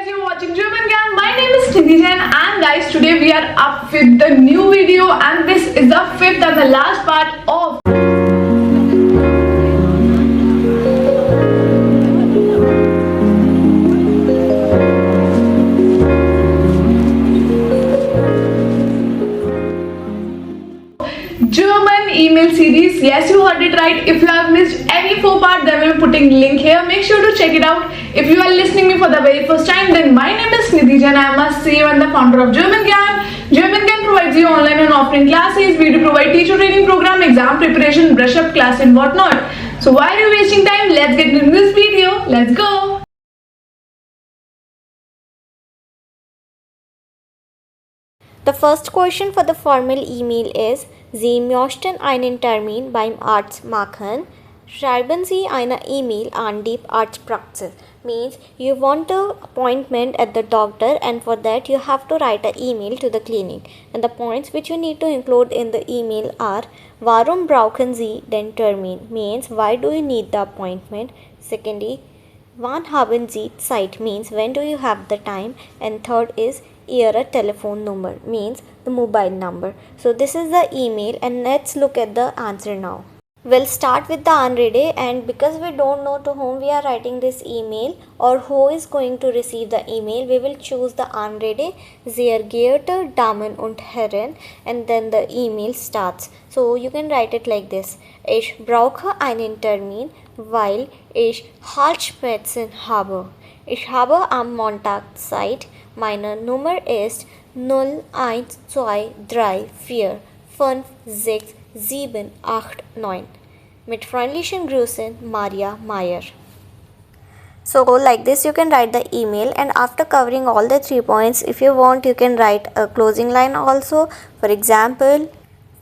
guys, you're watching German Gyan. My name is Gyan and guys, today we are up with the new video and this is the fifth and the last part of German email series. Yes, you heard it right. If you have missed any 4 part, then we're putting link here. Make sure to check it out. If you are listening me for the very first time, then my name is Nidhi and I must say I'm the founder of German Gyan. German Gyan provides you online and offline classes. We do provide teacher training program, exam preparation, brush up class and whatnot. So why are you wasting time? Let's get into this video. Let's go. The first question for the formal email is: Sie möchten einen Termin beim Arzt machen. Schreiben Sie eine E-Mail an die Arztpraxis. Means you want an appointment at the doctor, and for that you have to write an email to the clinic. And the points which you need to include in the email are: Warum brauchen Sie den Termin? Means why do you need the appointment? Secondly, wann haben Sie Zeit? Means when do you have the time? And third is Ihre telephone number, means the mobile number. So this is the email and let's look at the answer now. We'll start with the Anrede, and because we don't know to whom we are writing this email or who is going to receive the email, we will choose the Anrede, sehr geehrte Damen und Herren, and then the email starts. So you can write it like this: Ich brauche einen Termin, weil ich Halsschmerzen habe. Ich habe am Montag Zeit. Meine Nummer ist 01234567789. Mit freundlichen Grüßen, Maria Meyer. So like this you can write the email, and after covering all the 3 points, if you want you can write a closing line also. For example,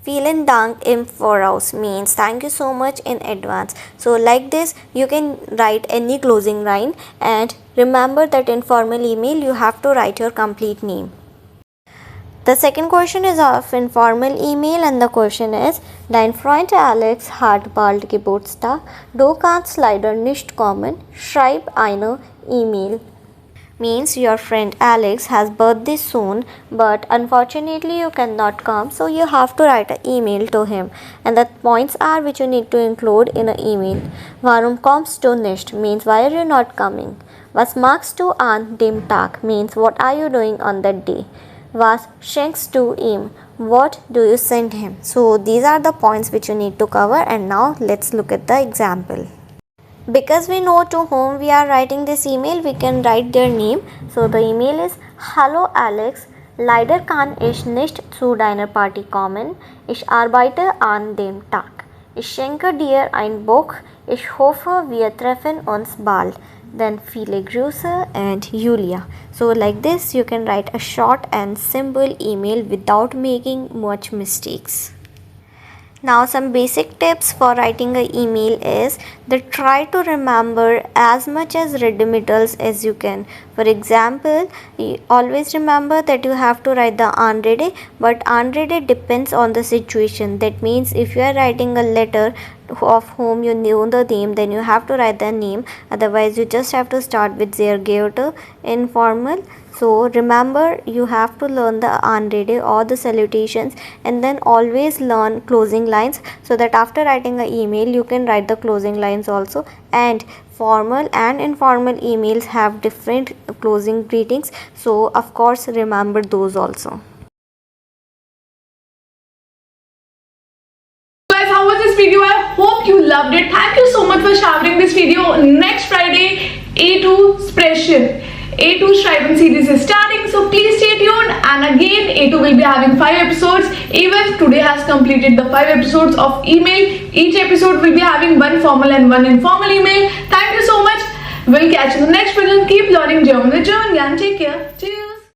Vielen Dank im Voraus means thank you so much in advance. So like this you can write any closing line, and remember that in formal email you have to write your complete name. The second question is of informal email, and the question is: Dein Freund Alex hat bald Geburtstag. Du kannst leider nicht kommen. Schreib eine E-Mail. Means your friend Alex has birthday soon, but unfortunately you cannot come, so you have to write an email to him. And the points are which you need to include in an email. Warum kommst du nicht? Means why are you not coming? Was machst du an dem Tag? Means what are you doing on that day? Was schenkst du ihm? What do you send him? So these are the points which you need to cover, and now let's look at the example. Because we know to whom we are writing this email, we can write their name. So the email is: Hallo Alex, leider kann ich nicht zu deiner Party kommen. Ich arbeite an dem Tag. Ich schenke dir ein Buch. Ich hoffe, wir treffen uns bald. Then viele Grüße and Julia. So like this you can write a short and simple email without making much mistakes. Now some basic tips for writing an email is that try to remember as much as redemitals as you can. For example, always remember that you have to write the Anrede, but Anrede depends on the situation. That means if you are writing a letter of whom you know the name, then you have to write the name. Otherwise you just have to start with sehr geehrte informal. So remember, you have to learn the Anrede or the salutations, and then always learn closing lines, so that after writing an email you can write the closing lines also. And formal and informal emails have different closing greetings, so of course remember those also. Guys, how was this video? I hope you loved it. Thank you so much for sharing this video. Next Friday, A2 Sprechen. A2 Schreiben series is starting, so please stay tuned. And again, A2 will be having 5 episodes. Even today has completed the 5 episodes of email. Each episode will be having 1 formal and 1 informal email. Thank you so much. We'll catch you in the next video. Keep learning German with German Gyan. Take care. Cheers.